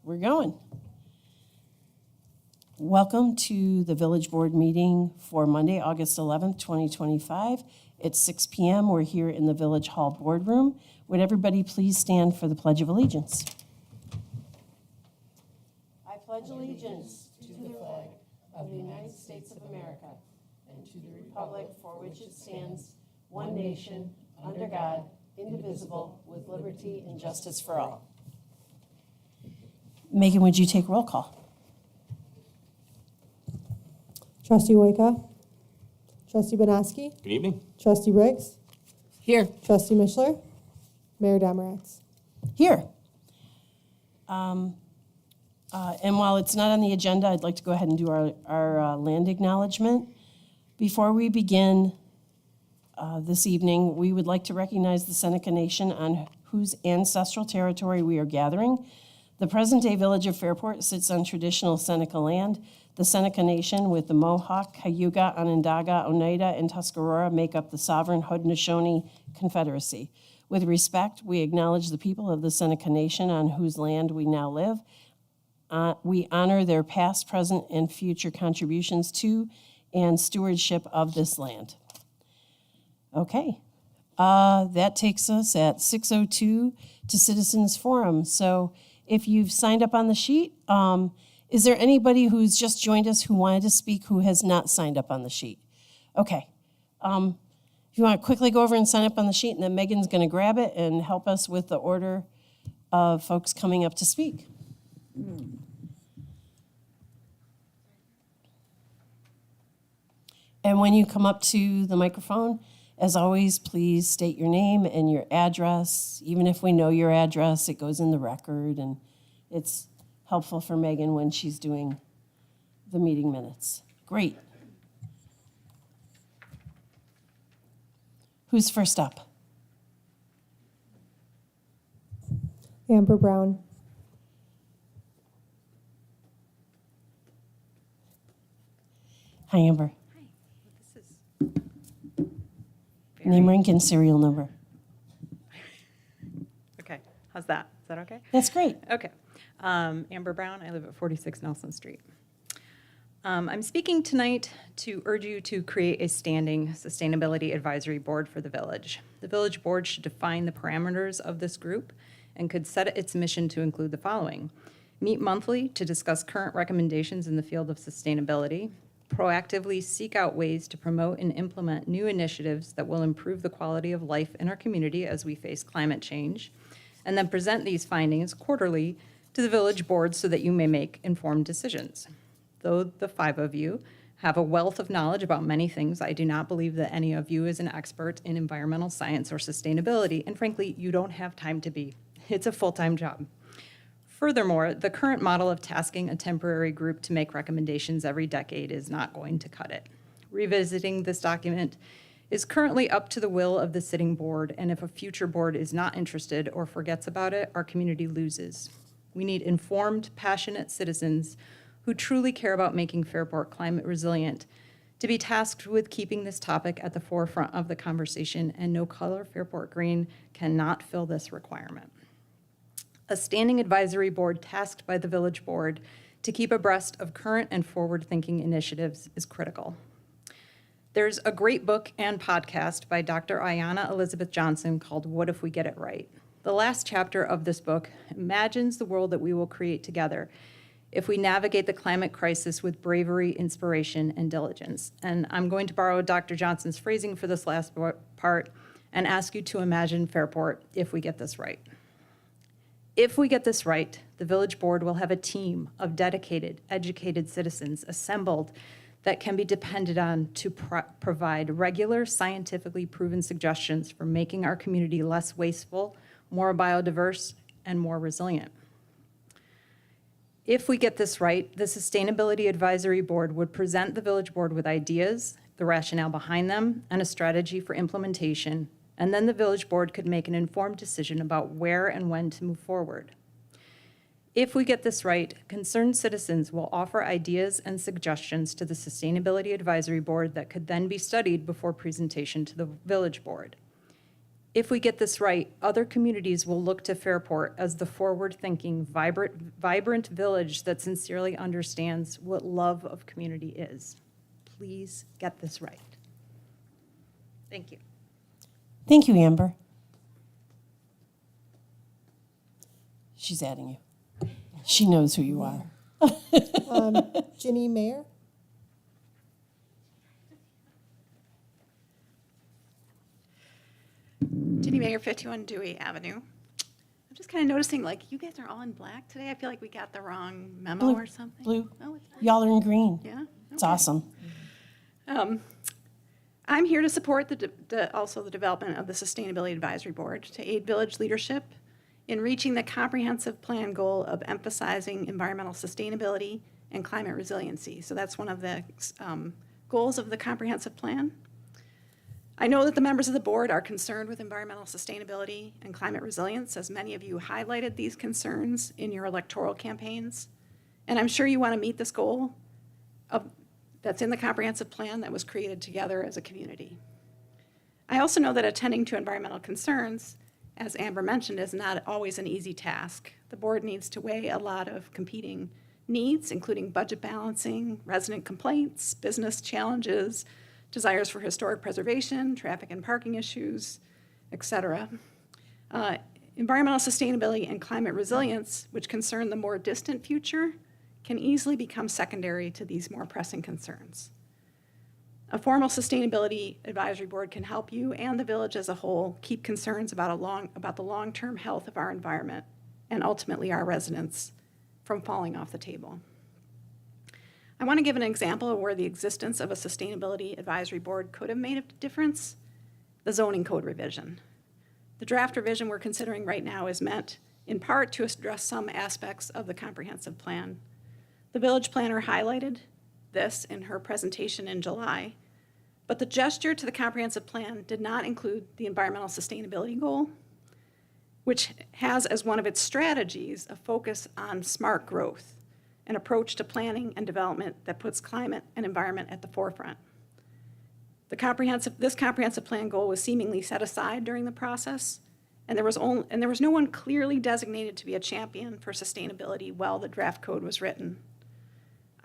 We're going. Welcome to the Village Board meeting for Monday, August 11th, 2025. It's 6 p.m. We're here in the Village Hall Boardroom. Would everybody please stand for the Pledge of Allegiance? I pledge allegiance to the flag of the United States of America and to the republic for which it stands, one nation, under God, indivisible, with liberty and justice for all. Megan, would you take roll call? Trustee Wojka. Trustee Banaski. Good evening. Trustee Briggs. Here. Trustee Mishler. Mayor Domeratz. Here. And while it's not on the agenda, I'd like to go ahead and do our land acknowledgement. Before we begin this evening, we would like to recognize the Seneca Nation on whose ancestral territory we are gathering. The present-day village of Fairport sits on traditional Seneca land. The Seneca Nation, with the Mohawk, Cayuga, Onondaga, Oneida, and Tuscarora, make up the sovereign Haudenosaunee Confederacy. With respect, we acknowledge the people of the Seneca Nation on whose land we now live. We honor their past, present, and future contributions to and stewardship of this land. Okay. That takes us at 6:02 to Citizens Forum. So if you've signed up on the sheet, is there anybody who's just joined us who wanted to speak who has not signed up on the sheet? Okay. If you want to quickly go over and sign up on the sheet, and then Megan's going to grab it and help us with the order of folks coming up to speak. And when you come up to the microphone, as always, please state your name and your address. Even if we know your address, it goes in the record, and it's helpful for Megan when she's doing the meeting minutes. Great. Who's first up? Amber Brown. Hi, Amber. Hi, this is Name, rank, and serial number. okay. How's that? Is that okay? That's great. Okay. Amber Brown. I live at 46 Nelson Street. I'm speaking tonight to urge you to create a standing sustainability advisory board for the village. The village board should define the parameters of this group and could set its mission to include the following: meet monthly to discuss current recommendations in the field of sustainability, proactively seek out ways to promote and implement new initiatives that will improve the quality of life in our community as we face climate change, and then present these findings quarterly to the village board so that you may make informed decisions. Though the five of you have a wealth of knowledge about many things, I do not believe that any of you is an expert in environmental science or sustainability, and frankly, you don't have time to be. It's a full-time job. Furthermore, the current model of tasking a temporary group to make recommendations every decade is not going to cut it. Revisiting this document is currently up to the will of the sitting board, and if a future board is not interested or forgets about it, our community loses. We need informed, passionate citizens who truly care about making Fairport climate resilient to be tasked with keeping this topic at the forefront of the conversation, and No Color Fairport Green cannot fill this requirement. A standing advisory board tasked by the village board to keep abreast of current and forward-thinking initiatives is critical. There's a great book and podcast by Dr. Ayanna Elizabeth Johnson called What If We Get It Right? The last chapter of this book imagines the world that we will create together if we navigate the climate crisis with bravery, inspiration, and diligence. And I'm going to borrow Dr. Johnson's phrasing for this last part and ask you to imagine Fairport if we get this right. If we get this right, the village board will have a team of dedicated, educated citizens assembled that can be depended on to provide regular, scientifically proven suggestions for making our community less wasteful, more biodiverse, and more resilient. If we get this right, the Sustainability Advisory Board would present the village board with ideas, the rationale behind them, and a strategy for implementation, and then the village board could make an informed decision about where and when to move forward. If we get this right, concerned citizens will offer ideas and suggestions to the Sustainability Advisory Board that could then be studied before presentation to the village board. If we get this right, other communities will look to Fairport as the forward-thinking, vibrant village that sincerely understands what love of community is. Please get this right. Thank you. Thank you, Amber. She's adding you. She knows who you are. Ginny Mayer. Ginny Mayer, 51 Dewey Avenue. I'm just kind of noticing, like, you guys are all in black today. I feel like we got the wrong memo Blue, or something. blue. Oh, it's fine. Y'all are in green. Yeah. It's okay. awesome. I'm here to support also the development of the Sustainability Advisory Board to aid village leadership in reaching the comprehensive plan goal of emphasizing environmental sustainability and climate resiliency. So that's one of the goals of the comprehensive plan. I know that the members of the board are concerned with environmental sustainability and climate resilience, as many of you highlighted these concerns in your electoral campaigns. And I'm sure you want to meet this goal that's in the comprehensive plan that was created together as a community. I also know that attending to environmental concerns, as Amber mentioned, is not always an easy task. The board needs to weigh a lot of competing needs, including budget balancing, resident complaints, business challenges, desires for historic preservation, traffic and parking issues, et cetera. Environmental sustainability and climate resilience, which concern the more distant future, can easily become secondary to these more pressing concerns. A formal sustainability advisory board can help you and the village as a whole keep concerns about the long-term health of our environment and ultimately our residents from falling off the table. I want to give an example of where the existence of a sustainability advisory board could have made a difference: the zoning code revision. The draft revision we're considering right now is meant in part to address some aspects of the comprehensive plan. The village planner highlighted this in her presentation in July, but the gesture to the comprehensive plan did not include the environmental sustainability goal, which has as one of its strategies a focus on smart growth, an approach to planning and development that puts climate and environment at the forefront. This comprehensive plan goal was seemingly set aside during the process, and there was no one clearly designated to be a champion for sustainability while the draft code was written.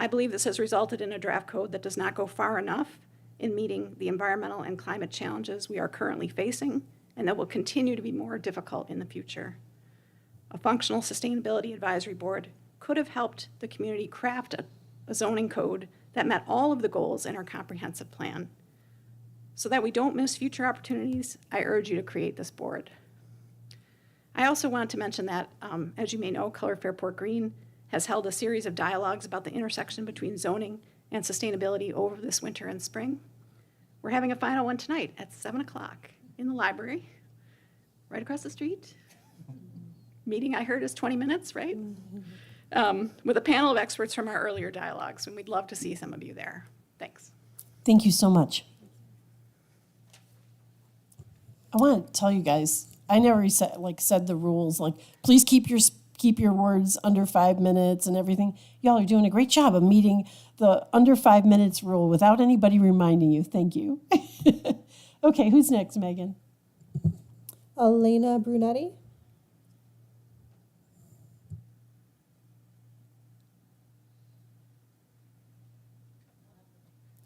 I believe this has resulted in a draft code that does not go far enough in meeting the environmental and climate challenges we are currently facing, and that will continue to be more difficult in the future. A functional sustainability advisory board could have helped the community craft a zoning code that met all of the goals in our comprehensive plan. So that we don't miss future opportunities, I urge you to create this board. I also want to mention that, as you may know, Color Fairport Green has held a series of dialogues about the intersection between zoning and sustainability over this winter and spring. We're having a final one tonight at 7 o'clock in the library, right across the street. Meeting, I heard, is 20 minutes, right? With a panel of experts from our earlier dialogues, and we'd love to see some of you there. Thanks. Thank you so much. I want to tell you guys, I never said the rules, like, please keep your words under 5 minutes and everything. Y'all are doing a great job of meeting the under 5 minutes rule without anybody reminding you. Thank you. Okay, who's next, Megan? Elena Brunetti.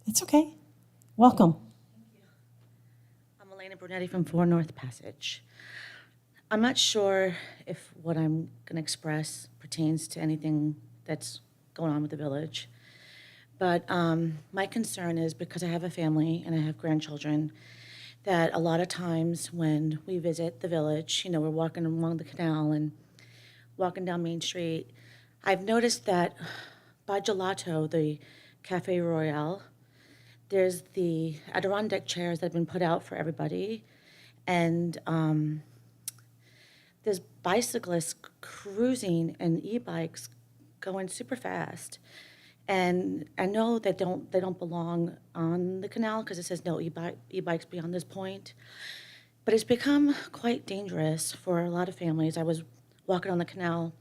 It's okay. Welcome. I'm Elena Brunetti from 4 North Passage. I'm not sure if what I'm going to express pertains to anything that's going on with the village, but my concern is, because I have a family and I have grandchildren, that a lot of times when we visit the village, we're walking along the canal and walking down Main Street, I've noticed that by Gelato, the Cafe Royale, there's the Adirondack chairs that have been put out for everybody, and there's bicyclists cruising and e-bikes going super fast. And I know they don't belong on the canal because it says no e-bikes beyond this point. But it's become quite dangerous for a lot of families. I was walking on the canal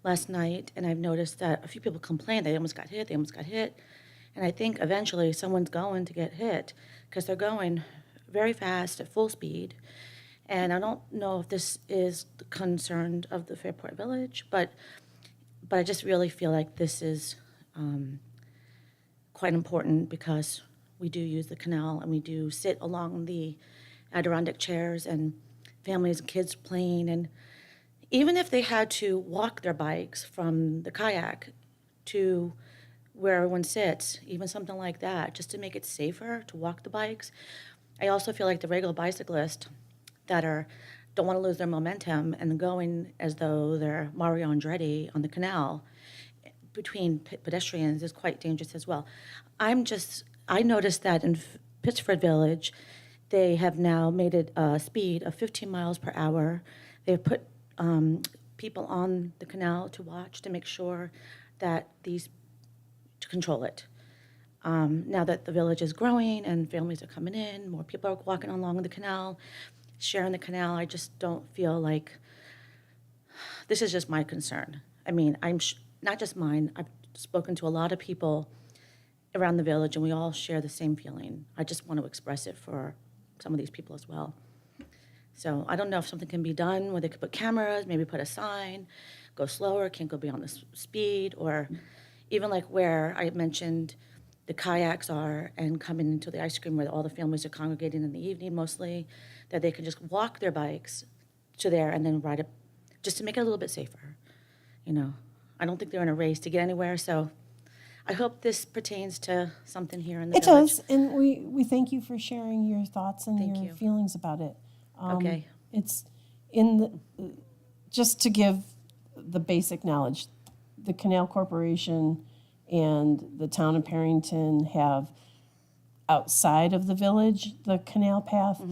last night, and I've noticed that a few people complained they almost got hit. And I think eventually someone's going to get hit because they're going very fast at full speed. And I don't know if this is the concern of the Fairport Village, but I just really feel like this is quite important because we do use the canal and we do sit along the Adirondack chairs and families and kids playing. And even if they had to walk their bikes from the kayak to where everyone sits, even something like that, just to make it safer to walk the bikes. I also feel like the regular bicyclists that don't want to lose their momentum and going as though they're Mario Andretti on the canal between pedestrians is quite dangerous as well. I noticed that in Pittsford Village, they have now made it a speed of 15 miles per hour. They've put people on the canal to watch to make sure that to control it. Now that the village is growing and families are coming in, more people are walking along the canal, sharing the canal, I just don't feel like, this is just my concern. I mean, not just mine, I've spoken to a lot of people around the village and we all share the same feeling. I just want to express it for some of these people as well. So I don't know if something can be done where they could put cameras, maybe put a sign, go slower, can't go beyond the speed, or even like where I mentioned the kayaks are and coming into the ice cream where all the families are congregating in the evening mostly, that they can just walk their bikes to there and then ride it, just to make it a little bit safer. You know, I don't think they're in a race to get anywhere, so I hope this pertains to something here in the It village. does, and we thank you for sharing your thoughts and Thank your you. feelings about it. Okay. It's in the, just to give the basic knowledge, the Canal Corporation and the town of Perrington have outside of the village, the canal path.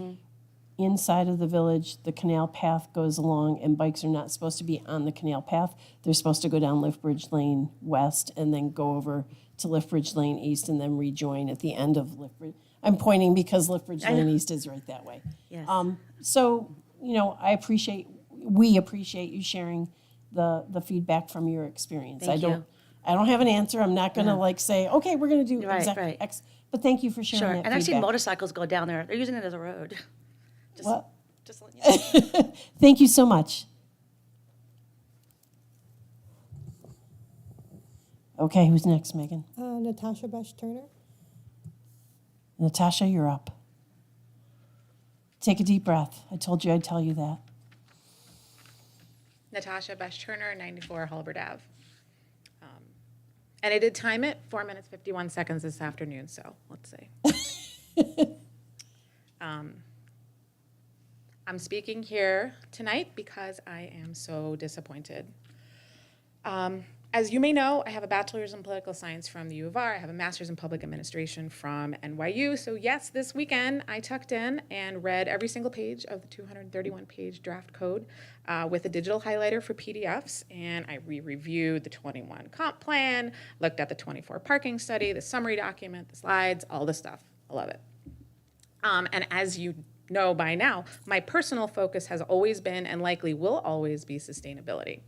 Inside of the village, the canal path goes along and bikes are not supposed to be on the canal path. They're supposed to go down Liftbridge Lane West and then go over to Liftbridge Lane East and then rejoin at the end of Liftbridge. I'm pointing because Liftbridge Lane East is right that way. Yes. So, you know, we appreciate you sharing the feedback from your experience. Thank you. I don't have an answer. I'm not gonna like say, okay, we're gonna do Right, exact right. X, but thank you for Sure, sharing that and I've seen feedback. motorcycles go down there. They're using it as a road. Just, Well, just letting you know. thank you so much. Okay, who's next, Megan? Natasha Bush Turner. Natasha, you're up. Take a deep breath. I told you I'd tell you that. Natasha Bush Turner, 94 Halbert Ave. And I did time it, 4 minutes, 51 seconds this afternoon, so let's see. I'm speaking here tonight because I am so disappointed. As you may know, I have a bachelor's in political science from the U of R. I have a master's in public administration from NYU. So yes, this weekend I tucked in and read every single page of the 231-page draft code with a digital highlighter for PDFs. And I re-reviewed the 21 comp plan, looked at the 24 parking study, the summary document, the slides, all the stuff. I love it. And as you know by now, my personal focus has always been and likely will always be sustainability.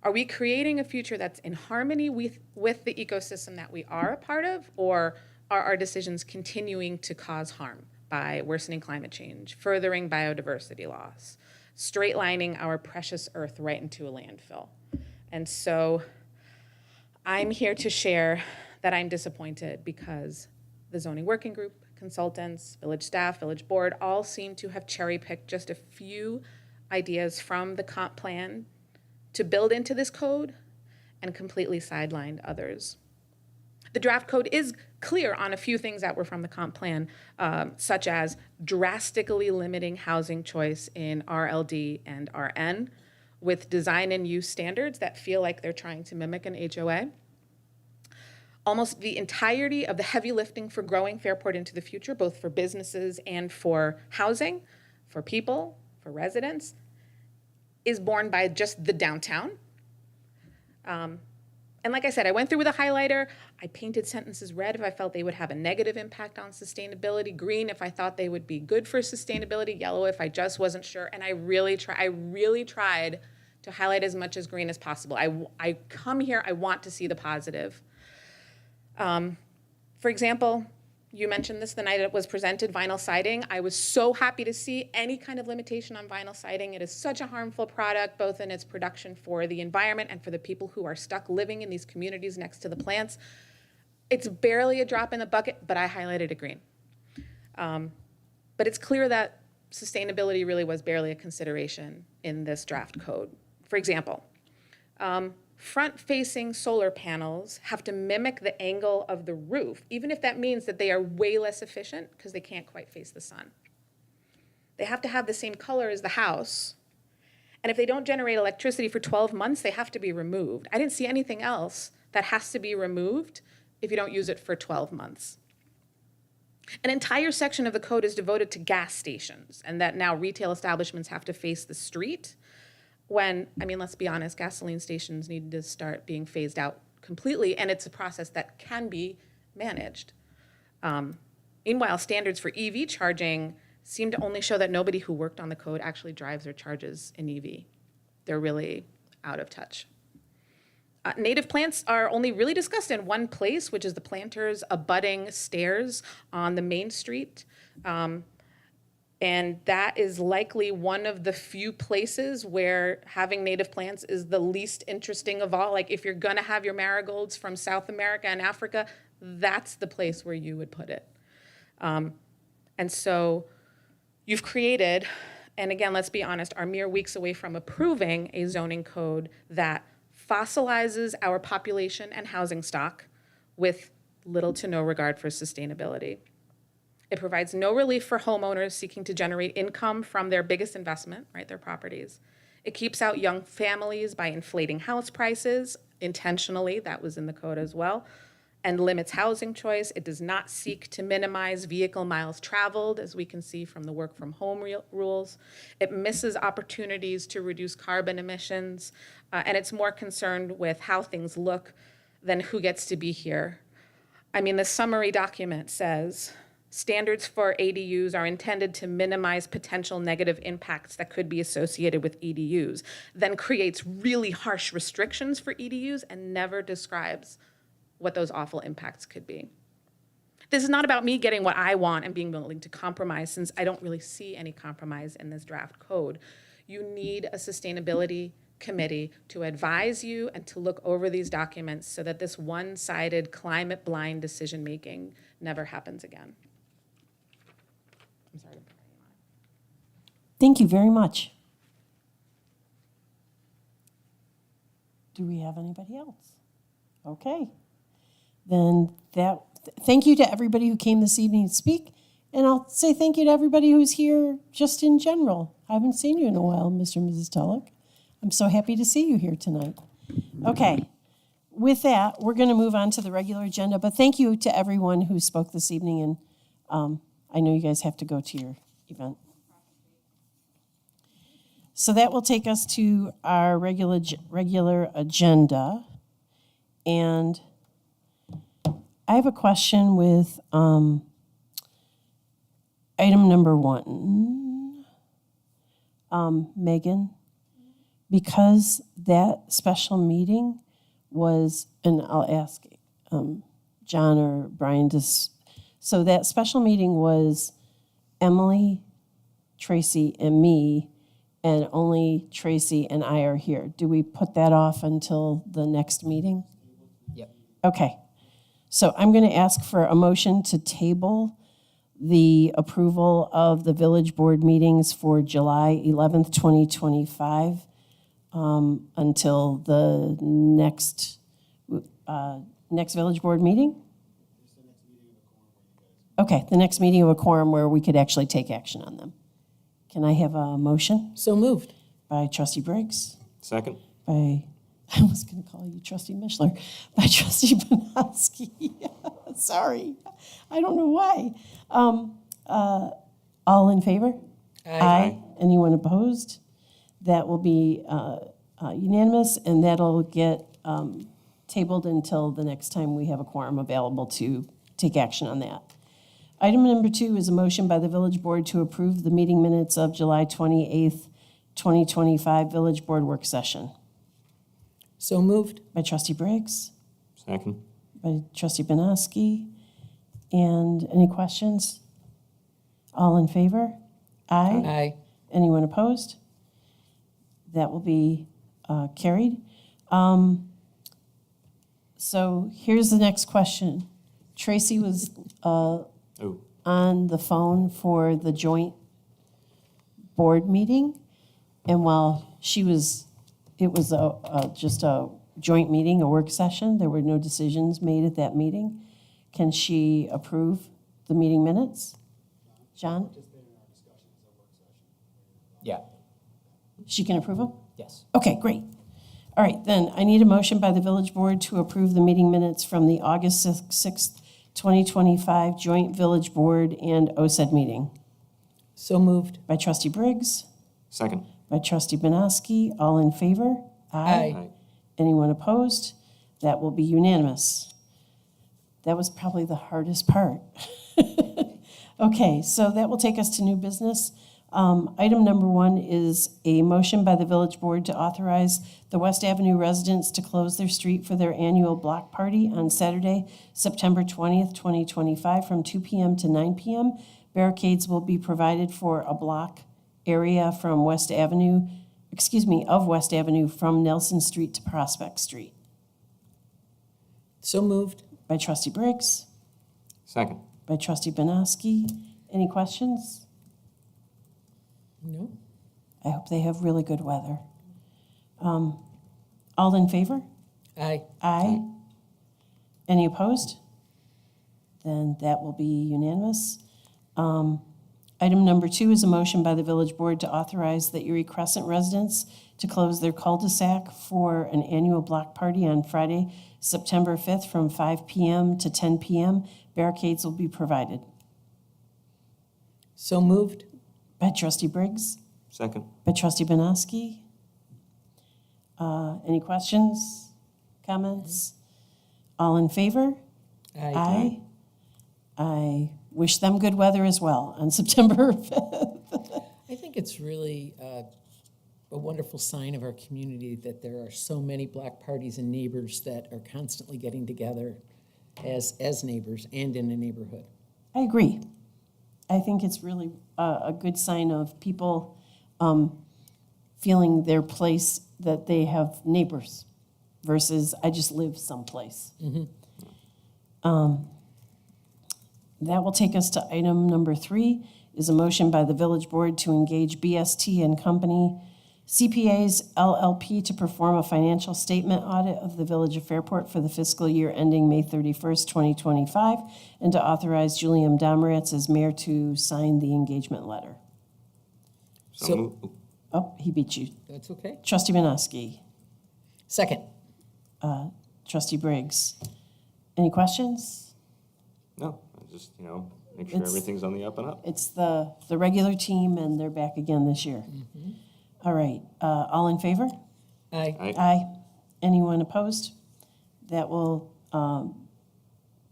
Are we creating a future that's in harmony with the ecosystem that we are a part of, or are our decisions continuing to cause harm by worsening climate change, furthering biodiversity loss, straight lining our precious earth right into a landfill? And so I'm here to share that I'm disappointed because the zoning working group, consultants, village staff, village board all seem to have cherry-picked just a few ideas from the comp plan to build into this code and completely sidelined others. The draft code is clear on a few things that were from the comp plan, such as drastically limiting housing choice in RLD and RN with design and use standards that feel like they're trying to mimic an HOA. Almost the entirety of the heavy lifting for growing Fairport into the future, both for businesses and for housing, for people, for residents, is borne by just the downtown. And like I said, I went through with a highlighter. I painted sentences red if I felt they would have a negative impact on sustainability, green if I thought they would be good for sustainability, yellow if I just wasn't sure. And I really tried to highlight as much as green as possible. I come here, I want to see the positive. For example, You mentioned this the night it was presented, vinyl siding. I was so happy to see any kind of limitation on vinyl siding. It is such a harmful product, both in its production for the environment and for the people who are stuck living in these communities next to the plants. It's barely a drop in the bucket, but I highlighted it green. But it's clear that sustainability really was barely a consideration in this draft code. For example, front-facing solar panels have to mimic the angle of the roof, even if that means that they are way less efficient because they can't quite face the sun. They have to have the same color as the house, and if they don't generate electricity for 12 months, they have to be removed. I didn't see anything else that has to be removed if you don't use it for 12 months. An entire section of the code is devoted to gas stations, and that now retail establishments have to face the street when, I mean, let's be honest, gasoline stations need to start being phased out completely, and it's a process that can be managed. Meanwhile, standards for EV charging seem to only show that nobody who worked on the code actually drives or charges an EV. They're really out of touch. Native plants are only really discussed in one place, which is the planters abutting stairs on the main street. And that is likely one of the few places where having native plants is the least interesting of all. Like if you're gonna have your marigolds from South America and Africa, that's the place where you would put it. And so you've created, and again, let's be honest, are mere weeks away from approving a zoning code that fossilizes our population and housing stock with little to no regard for sustainability. It provides no relief for homeowners seeking to generate income from their biggest investment, right, their properties. It keeps out young families by inflating house prices intentionally, that was in the code as well, and limits housing choice. It does not seek to minimize vehicle miles traveled, as we can see from the work from home rules. It misses opportunities to reduce carbon emissions, and it's more concerned with how things look than who gets to be here. I mean, the summary document says, standards for ADUs are intended to minimize potential negative impacts that could be associated with EDUs, then creates really harsh restrictions for EDUs and never describes what those awful impacts could be. This is not about me getting what I want and being willing to compromise, since I don't really see any compromise in this draft code. You need a sustainability committee to advise you and to look over these documents so that this one-sided, climate-blind decision-making never happens again. I'm sorry. Thank you very much. Do we have anybody else? Okay. Then thank you to everybody who came this evening to speak. And I'll say thank you to everybody who's here just in general. I haven't seen you in a while, Mr. and Mrs. Tulloch. I'm so happy to see you here tonight. Okay. With that, we're going to move on to the regular agenda. But thank you to everyone who spoke this evening. And I know you guys have to go to your event. So that will take us to our regular agenda. And I have a question with item number 1. Megan, because that special meeting was, and I'll ask John or Brian to, so that special meeting was Emily, Tracy, and me, and only Tracy and I are here. Do we put that off until the next meeting? Yep. Okay. So I'm going to ask for a motion to table the approval of the village board meetings for July 11th, 2025 until the next village board meeting? Okay, the next meeting of a quorum where we could actually take action on them. Can I have a motion? So moved. By Trustee Briggs, Second. by, I was going to call you Trustee Mishler, by Trustee Banowski. Sorry, I don't know why. All in favor? Aye. Anyone opposed? That will be unanimous, and that'll get tabled until the next time we have a quorum available to take action on that. Item number 2 is a motion by the village board to approve the meeting minutes of July 28th, 2025 village board work session. So moved. By Trustee Briggs, Second. by Trustee Banowski. And any questions? All in favor? Aye. Aye. Anyone opposed? That will be carried. So here's the next question. Tracy was on the phone for the joint board meeting, and while it was just a joint meeting, a work session, there were no decisions made at that meeting. Can she approve the meeting minutes? John? Yeah. She can approve them? Yes. Okay, great. All right, then, I need a motion by the village board to approve the meeting minutes from the August 6th, 2025 joint village board and OSED meeting. So moved. By trustee Briggs, Second. by trustee Banowski, all in favor? Aye. Anyone opposed? That will be unanimous. That was probably the hardest part. Okay, so that will take us to new business. Item number 1 is a motion by the village board to authorize the West Avenue residents to close their street for their annual block party on Saturday, September 20th, 2025, from 2 p.m. to 9 p.m. Barricades will be provided for a block area from of West Avenue from Nelson Street to Prospect Street. So moved. By trustee Briggs, Second. by trustee Banowski. Any questions? No. I hope they have really good weather. All in favor? Aye. Aye. Any opposed? Then that will be unanimous. Item number 2 is a motion by the village board to authorize the Erie Crescent residents to close their cul-de-sac for an annual block party on Friday, September 5th from 5 p.m. to 10 p.m. Barricades will be provided. So moved. By trustee Briggs, Second. by trustee Banowski. Any questions, comments? All in favor? Aye. I wish them good weather as well on September 5th. I think it's really a wonderful sign of our community that there are so many block parties and neighbors that are constantly getting together as neighbors and in a neighborhood. I agree. I think it's really a good sign of people feeling their place, that they have neighbors versus I just live someplace. That will take us to item number 3, is a motion by the village board to engage BST and Company CPAs LLP to perform a financial statement audit of the Village of Fairport for the fiscal year ending May 31st, 2025, and to authorize Julian Domeritz as mayor to sign the engagement letter. So move. Oh, he beat you. That's okay. Trustee Banowski, Second. trustee Briggs. Any questions? No, I just, make sure It's- everything's on the up and up. It's the regular team, and they're back again this year. All right, all in favor? Aye. Aye. Aye. Anyone opposed? That will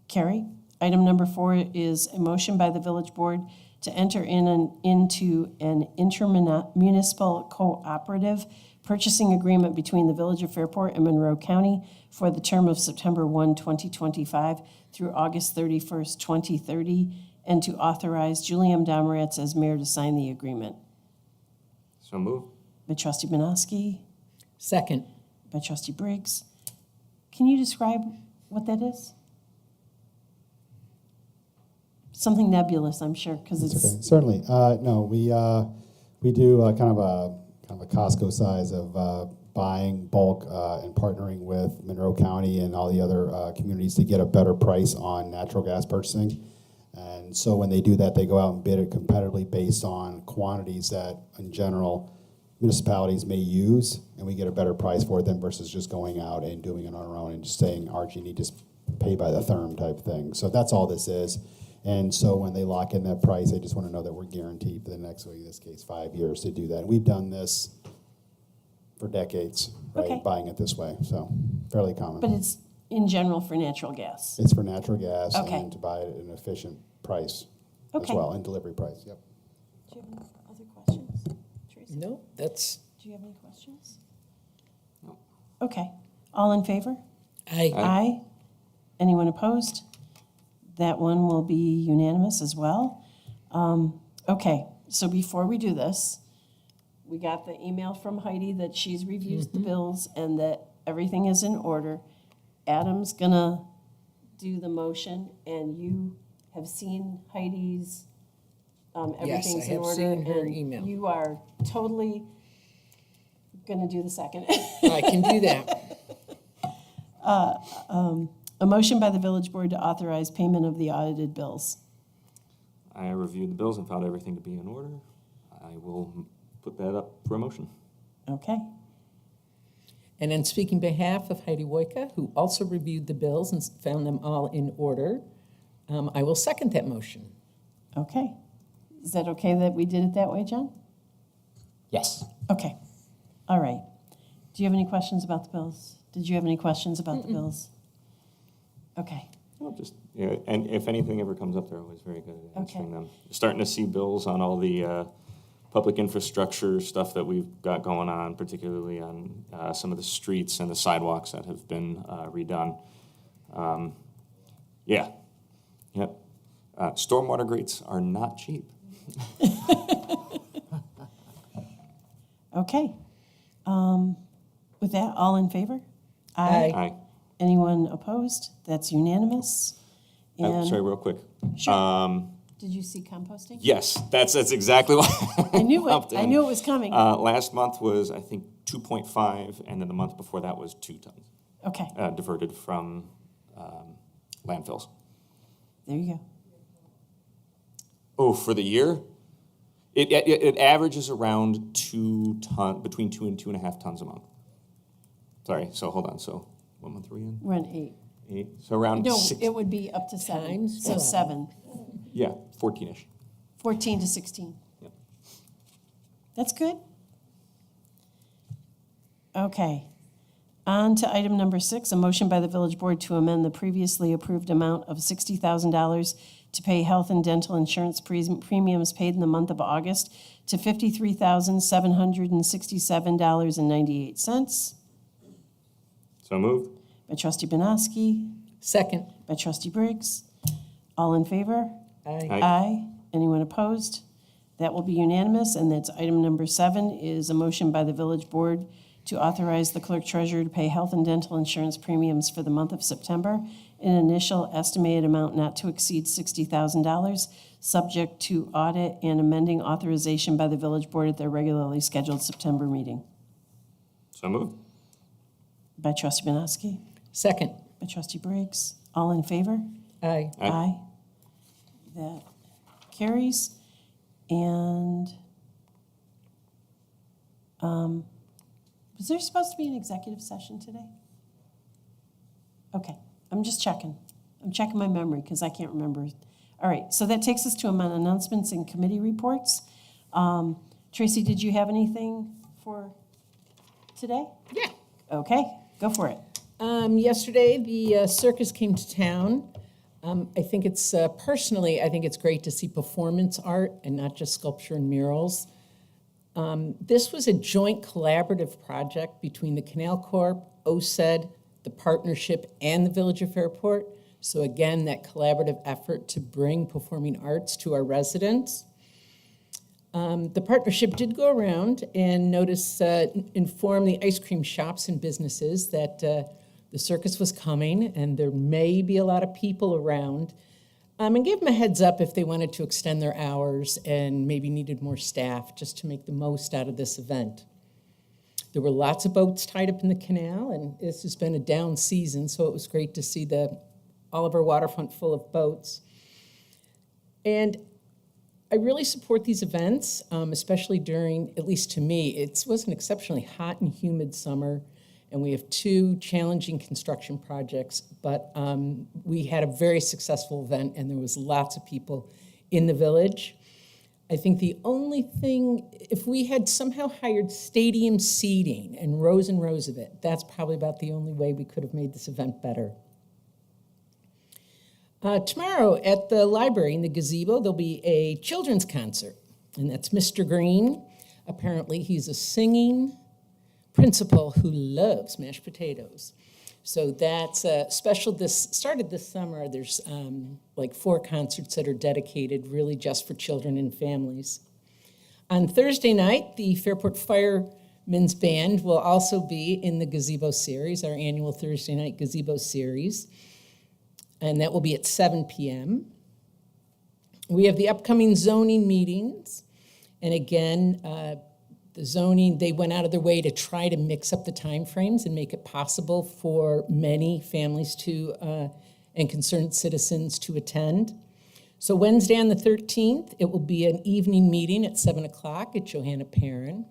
carry. Item number 4 is a motion by the village board to enter into an intermunicipal cooperative purchasing agreement between the Village of Fairport and Monroe County for the term of September 1, 2025 through August 31st, 2030, and to authorize Julian Domeritz as mayor to sign the agreement. So move. By trustee Banowski, Second. by trustee Briggs. Can you describe what that is? Something nebulous, I'm sure, because it's, Okay, certainly. No, we do kind of a Costco size of buying bulk and partnering with Monroe County and all the other communities to get a better price on natural gas purchasing. And so when they do that, they go out and bid it competitively based on quantities that, in general, municipalities may use, and we get a better price for it than versus just going out and doing it on our own and just saying, RG&E just pay by the therm type thing. So that's all this is. And so when they lock in that price, they just want to know that we're guaranteed for the next, in this case, 5 years to do that. And we've done this for decades, right? Okay. Buying it this way, so fairly common. but it's in general for natural gas. It's for natural gas Okay. and to buy it at an efficient price as Okay. well, and delivery price, yep. Do you have any other questions, Tracy? No, that's Do you have any questions? No. Okay. All in favor? aye. Aye. Anyone opposed? That one will be unanimous as well. Okay, so before we do this, we got the email from Heidi that she's reviewed the bills and that everything is in order. Adam's gonna do the motion, and you have seen Heidi's, everything's in have order. seen her and email. You are totally gonna do the second. I can do that. A motion by the village board to authorize payment of the audited bills. I reviewed the bills and found everything to be in order. I will put that up for a motion. Okay, And in speaking behalf of Heidi Woika, who also reviewed the bills and found them all in order, I will second that motion. okay. Is that okay that we did it that way, John? Yes. Okay, all right. Do you have any questions about the bills? Did you have any questions about the bills? Okay, Well, just, yeah, and if anything ever comes up, they're always very good at answering Okay. them. Starting to see bills on all the public infrastructure stuff that we've got going on, particularly on some of the streets and the sidewalks that have been redone. Yeah, yep. Stormwater grates are not cheap. okay. With that, all in favor? Aye. Aye. Anyone opposed? That's unanimous. And Sorry, real quick. Sure. Did you see composting? Yes, that's exactly what. I knew lumped it. I in. knew it was coming. Last month was, I think, 2.5, and then the month before that was 2 tons Okay, diverted from landfills. there you go. Oh, for the year? It averages around 2 ton, between 2 and 2.5 tons a month. Sorry, so hold on, so what month are we in? We're on 8. 8, so around No, 6, it would be up to 7. Times So 12. 7, yeah, 14-ish. 14 to 16. Yep. That's good. Okay. On to item number 6, a motion by the village board to amend the previously approved amount of $60,000 to pay health and dental insurance premiums paid in the month of August to $53,767.98 So moved? by trustee Banowski, Second. by trustee Briggs. All in favor? Aye. Aye. Aye. Anyone opposed? That will be unanimous, and that's item number 7 is a motion by the village board to authorize the clerk treasurer to pay health and dental insurance premiums for the month of September, an initial estimated amount not to exceed $60,000, subject to audit and amending authorization by the village board at their regularly scheduled September meeting. So moved? By trustee Banowski, Second. by trustee Briggs. All in favor? Aye. Aye. That carries. And was there supposed to be an executive session today? Okay, I'm just checking. I'm checking my memory because I can't remember. All right, so that takes us to announcements and committee reports. Tracy, did you have anything for today? Yeah. Okay, go for it. Yesterday, the circus came to town. I think it's, personally, I think it's great to see performance art and not just sculpture and murals. This was a joint collaborative project between the Canal Corp, OSED, the partnership, and the Village of Fairport. So again, that collaborative effort to bring performing arts to our residents. The partnership did go around and inform the ice cream shops and businesses that the circus was coming and there may be a lot of people around, and gave them a heads up if they wanted to extend their hours and maybe needed more staff just to make the most out of this event. There were lots of boats tied up in the canal, and this has been a down season, so it was great to see all of our waterfront full of boats. And I really support these events, especially during, at least to me, it was an exceptionally hot and humid summer, and we have 2 challenging construction projects, but we had a very successful event, and there was lots of people in the village. I think the only thing, if we had somehow hired stadium seating and rows of it, that's probably about the only way we could have made this event better. Tomorrow at the library in the gazebo, there'll be a children's concert, and that's Mr. Green. Apparently, he's a singing principal who loves mashed potatoes. So that's special. This started this summer. There's like 4 concerts that are dedicated really just for children and families. On Thursday night, the Fairport Firemen's Band will also be in the Gazebo Series, our annual Thursday night Gazebo Series, and that will be at 7 p.m. We have the upcoming zoning meetings, and again, the zoning, they went out of their way to try to mix up the timeframes and make it possible for many families to and concerned citizens to attend. So Wednesday on the 13th, it will be an evening meeting at 7 o'clock at Johanna Perrin.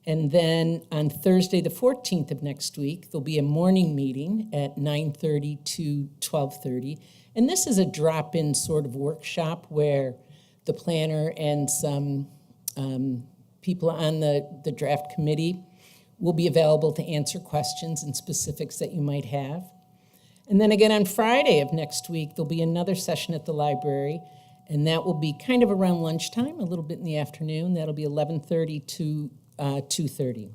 And then on Thursday, the 14th of next week, there'll be a morning meeting at 9:30 to 12:30. And this is a drop-in sort of workshop where the planner and some people on the draft committee will be available to answer questions and specifics that you might have. And then again on Friday of next week, there'll be another session at the library, and that will be kind of around lunchtime, a little bit in the afternoon. That'll be 11:30 to 2:30.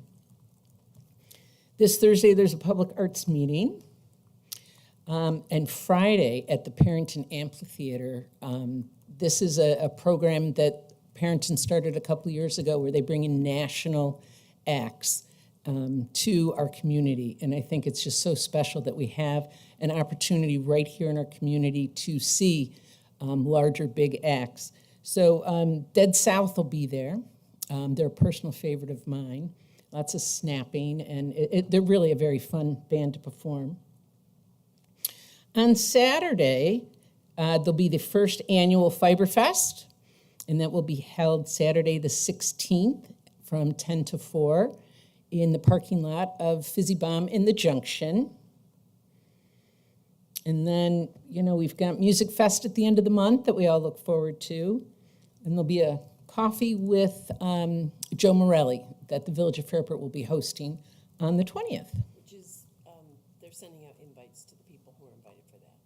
This Thursday, there's a public arts meeting. And Friday at the Parrington Amphitheater, this is a program that Parrington started a couple years ago where they bring in national acts to our community. And I think it's just so special that we have an opportunity right here in our community to see larger, big acts. So Dead South will be there. They're a personal favorite of mine. Lots of snapping, and they're really a very fun band to perform. On Saturday, there'll be the first annual Fiber Fest, and that will be held Saturday the 16th from 10 to 4 in the parking lot of Fizzy Bomb in the Junction. And then, we've got Music Fest at the end of the month that we all look forward to. And there'll be a coffee with Joe Morelli that the Village of Fairport will be hosting on the 20th. Which is, they're sending out invites to the people who are invited for that.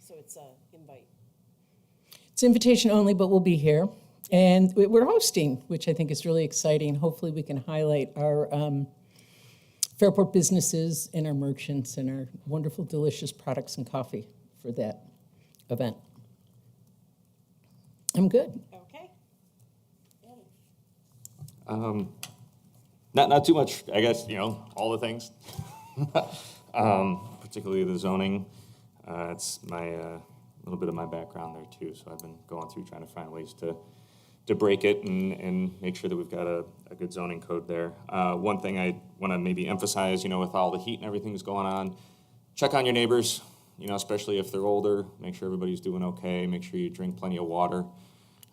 So it's an invite. It's invitation only, but we'll be here. And we're hosting, which I think is really exciting. Hopefully we can highlight our Fairport businesses and our merchants and our wonderful, delicious products and coffee for that event. I'm good. Okay. Not too much, I guess, all the things. Particularly the zoning. It's my little bit of my background there too. So I've been going through trying to find ways to break it and make sure that we've got a good zoning code there. One thing I want to maybe emphasize, with all the heat and everything that's going on, check on your neighbors, especially if they're older. Make sure everybody's doing okay. Make sure you drink plenty of water.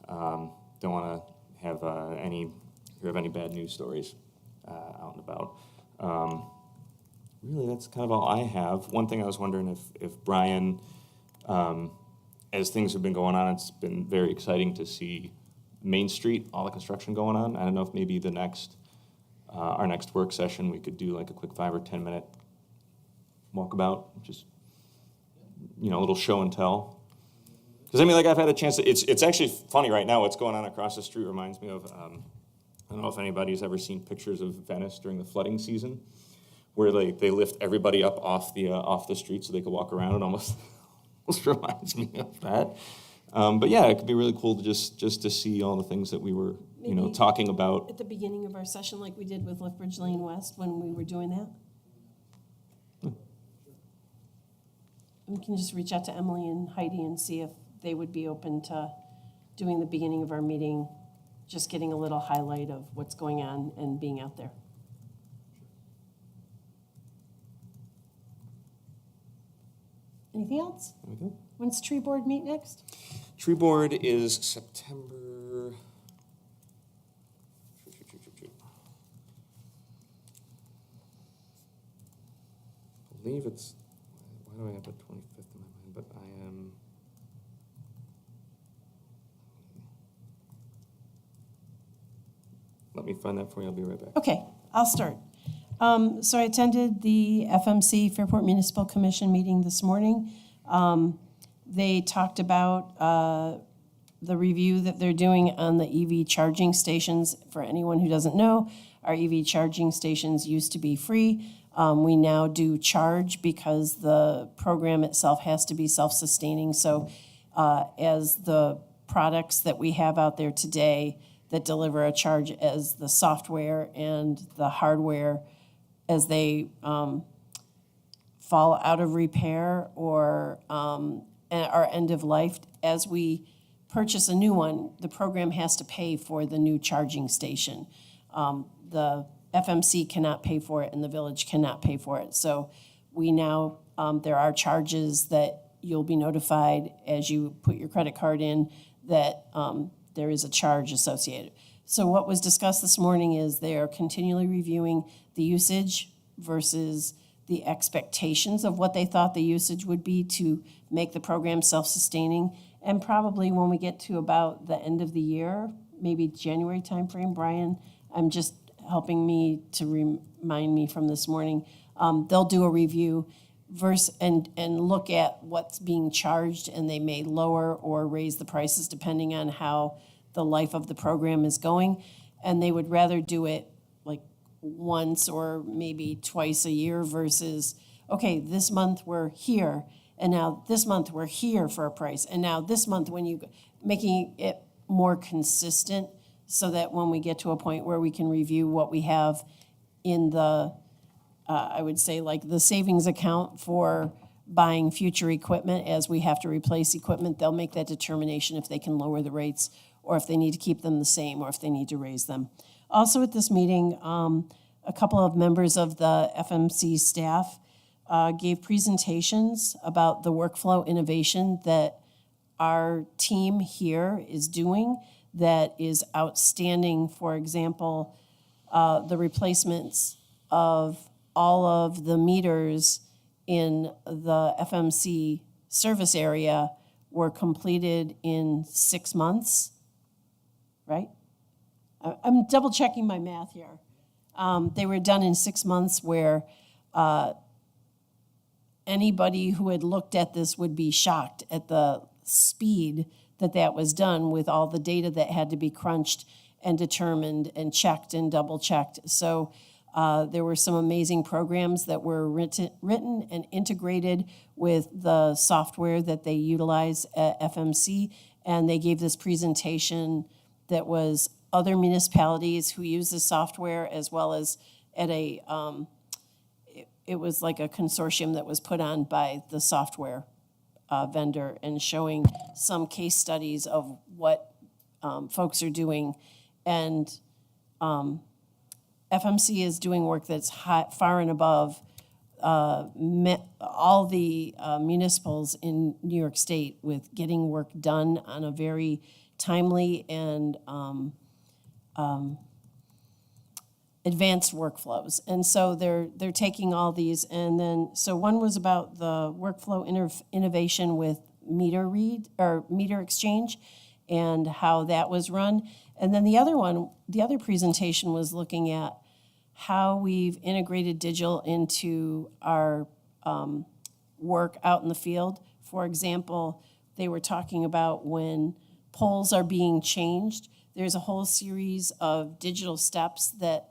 Don't want to have any bad news stories out and about. Really, that's kind of all I have. One thing I was wondering if Brian, as things have been going on, it's been very exciting to see Main Street, all the construction going on. I don't know if maybe our next work session, we could do like a quick 5 or 10 minute walkabout, just, a little show and tell. Because I've had a chance to, it's actually funny right now, what's going on across the street reminds me of, I don't know if anybody's ever seen pictures of Venice during the flooding season, where they lift everybody up off the street so they could walk around. It almost reminds me of that. But yeah, it could be really cool to just to see all the things that we were, Maybe talking about. At the beginning of our session, like we did with Lethbridge Lane West when we were doing that. We can just reach out to Emily and Heidi and see if they would be open to doing the beginning of our meeting, just getting a little highlight of what's going on and being out there. Anything else? There we go. When's tree board meet next? Tree board is September. I believe it's. Why do I have the 25th in my mind? But I am. Let me find that for you. I'll be right back. Okay, I'll start. So I attended the FMC Fairport Municipal Commission meeting this morning. They talked about the review that they're doing on the EV charging stations. For anyone who doesn't know, our EV charging stations used to be free. We now do charge because the program itself has to be self-sustaining. So as the products that we have out there today that deliver a charge, as the software and the hardware, as they fall out of repair or are end of life, as we purchase a new one, the program has to pay for the new charging station. The FMC cannot pay for it and the village cannot pay for it. So we now, there are charges that you'll be notified as you put your credit card in that there is a charge associated. So what was discussed this morning is they are continually reviewing the usage versus the expectations of what they thought the usage would be to make the program self-sustaining. And probably when we get to about the end of the year, maybe January timeframe, Brian, I'm just helping me to remind me from this morning, they'll do a review and look at what's being charged, and they may lower or raise the prices depending on how the life of the program is going. And they would rather do it like once or maybe twice a year versus, okay, this month we're here, and now this month we're here for a price, and now this month making it more consistent so that when we get to a point where we can review what we have in the, I would say like the savings account for buying future equipment, as we have to replace equipment, they'll make that determination if they can lower the rates or if they need to keep them the same or if they need to raise them. Also at this meeting, a couple of members of the FMC staff gave presentations about the workflow innovation that our team here is doing that is outstanding. For example, the replacements of all of the meters in the FMC service area were completed in 6 months, right? I'm double checking my math here. They were done in 6 months, where anybody who had looked at this would be shocked at the speed that was done with all the data that had to be crunched and determined and checked and double checked. So there were some amazing programs that were written and integrated with the software that they utilize at FMC. And they gave this presentation that was other municipalities who use the software, as well as at a, it was like a consortium that was put on by the software vendor, and showing some case studies of what folks are doing. And FMC is doing work that's far and above all the municipals in New York State with getting work done on a very timely and advanced workflows. And so they're taking all these, and then, so one was about the workflow innovation with meter exchange and how that was run. And then the other presentation was looking at how we've integrated digital into our work out in the field. For example, they were talking about when poles are being changed, there's a whole series of digital steps that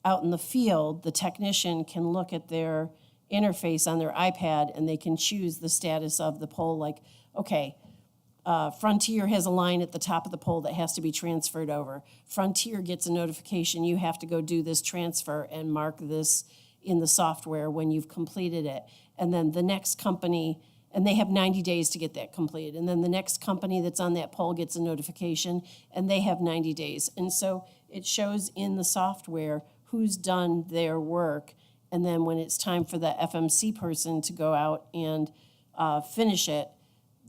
out in the field, the technician can look at their interface on their iPad and they can choose the status of the pole. Like, okay, Frontier has a line at the top of the pole that has to be transferred over. Frontier gets a notification, you have to go do this transfer and mark this in the software when you've completed it. And then the next company, and they have 90 days to get that completed. And then the next company that's on that pole gets a notification and they have 90 days. And so it shows in the software who's done their work. And then when it's time for the FMC person to go out and finish it,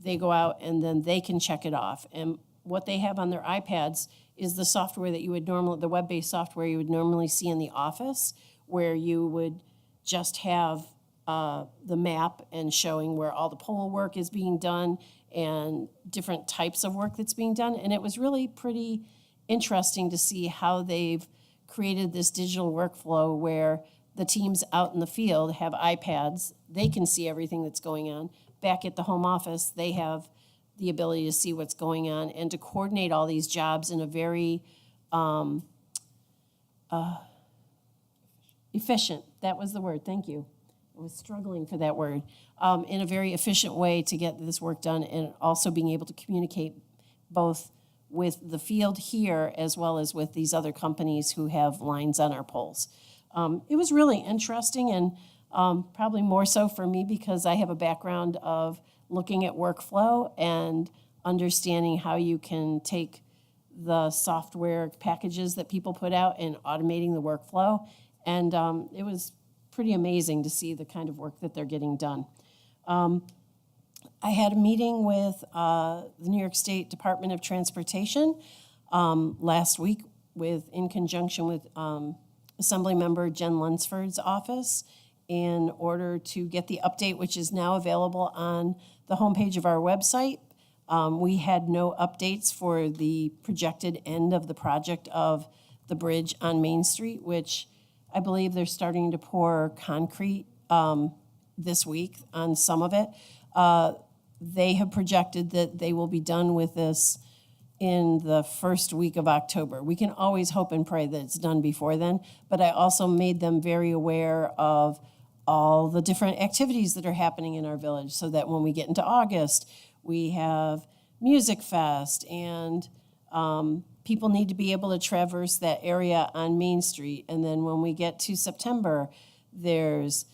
they go out and then they can check it off. And what they have on their iPads is the software that you would normally, the web-based software you would normally see in the office, where you would just have the map and showing where all the pole work is being done and different types of work that's being done. And it was really pretty interesting to see how they've created this digital workflow where the teams out in the field have iPads, they can see everything that's going on. Back at the home office, they have the ability to see what's going on and to coordinate all these jobs in a very efficient, that was the word, thank you. I was struggling for that word. In a very efficient way to get this work done, and also being able to communicate both with the field here as well as with these other companies who have lines on our poles. It was really interesting, and probably more so for me because I have a background of looking at workflow and understanding how you can take the software packages that people put out and automating the workflow. And it was pretty amazing to see the kind of work that they're getting done. I had a meeting with the New York State Department of Transportation last week in conjunction with Assemblymember Jen Lunsford's office in order to get the update, which is now available on the homepage of our website. We had no updates for the projected end of the project of the bridge on Main Street, which I believe they're starting to pour concrete this week on some of it. They have projected that they will be done with this in the first week of October. We can always hope and pray that it's done before then, but I also made them very aware of all the different activities that are happening in our village so that when we get into August, we have Music Fest and people need to be able to traverse that area on Main Street. And then when we get to September, there's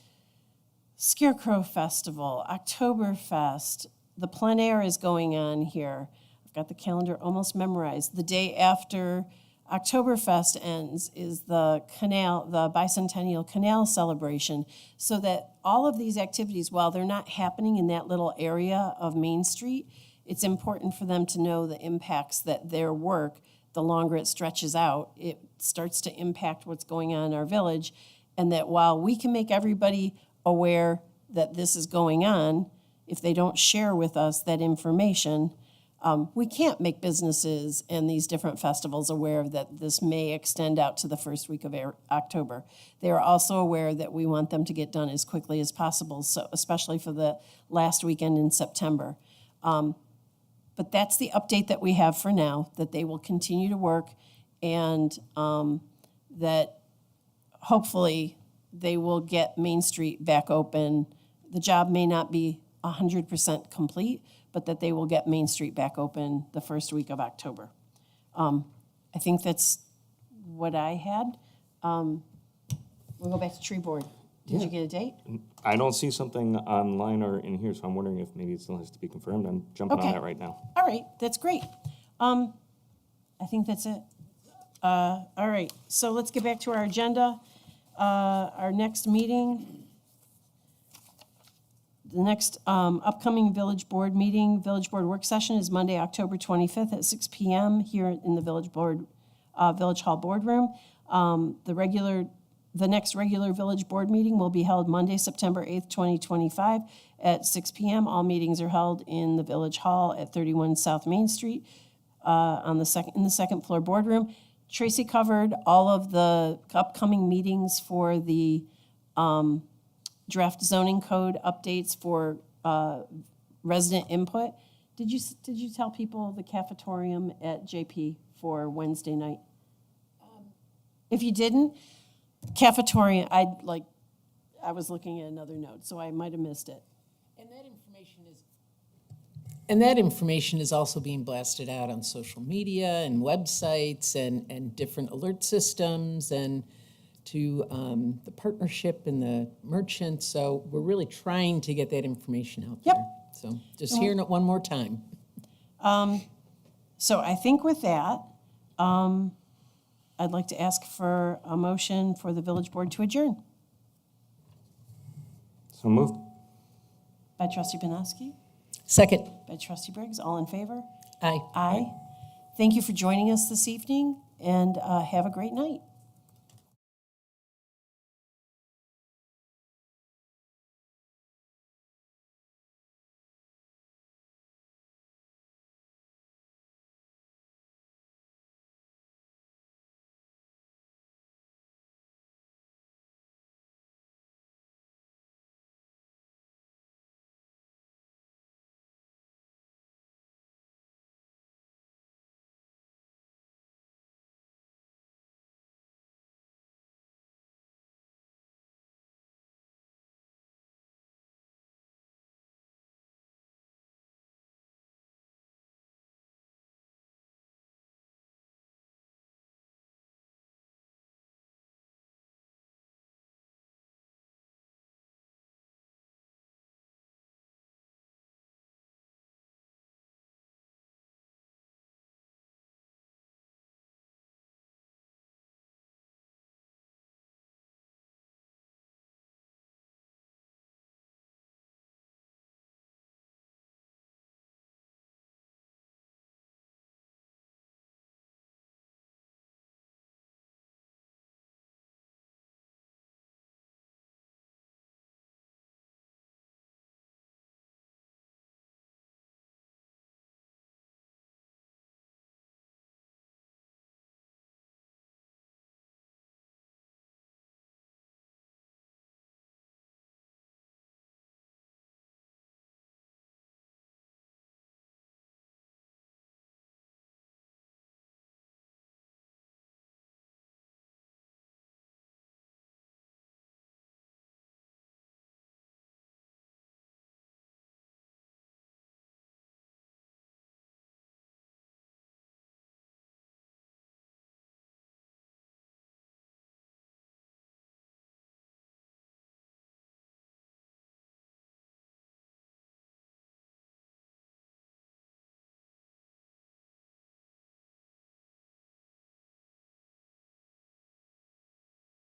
Scarecrow Festival, Oktoberfest, the plein air is going on here. I've got the calendar almost memorized. The day after Oktoberfest ends is the bicentennial canal celebration, so that all of these activities, while they're not happening in that little area of Main Street, it's important for them to know the impacts that their work, the longer it stretches out, it starts to impact what's going on in our village, and that while we can make everybody aware that this is going on, if they don't share with us that information, we can't make businesses and these different festivals aware that this may extend out to the first week of October. They are also aware that we want them to get done as quickly as possible, so especially for the last weekend in September. But that's the update that we have for now, that they will continue to work and that hopefully they will get Main Street back open. The job may not be 100% complete, but that they will get Main Street back open the first week of October. I think that's what I had. We'll go back to tree board. Did you get a date? I don't see something online or in here, so I'm wondering if maybe it still has to be confirmed. I'm jumping on that right now. All right, that's great. I think that's it. All right, so let's get back to our agenda. Our next meeting, the next upcoming village board meeting, village board work session is Monday, October 25th at 6 p.m. here in the village hall boardroom. The next regular village board meeting will be held Monday, September 8th, 2025 at 6 p.m. All meetings are held in the village hall at 31 South Main Street in the second floor boardroom. Tracy covered all of the upcoming meetings for the draft zoning code updates for resident input. Did you tell people the cafetorium at JP for Wednesday night? If you didn't, cafetorium, I was looking at another note, so I might have missed it. And that information is also being blasted out on social media and websites and different alert systems and to the partnership and the merchants. So we're really trying to get that information out there. So just hearing it one more time. So I think with that, I'd like to ask for a motion for the village board to adjourn. So moved. By trustee Banowski, Second. by trustee Briggs, all in favor? Aye. Aye. Thank you for joining us this evening, and have a great night.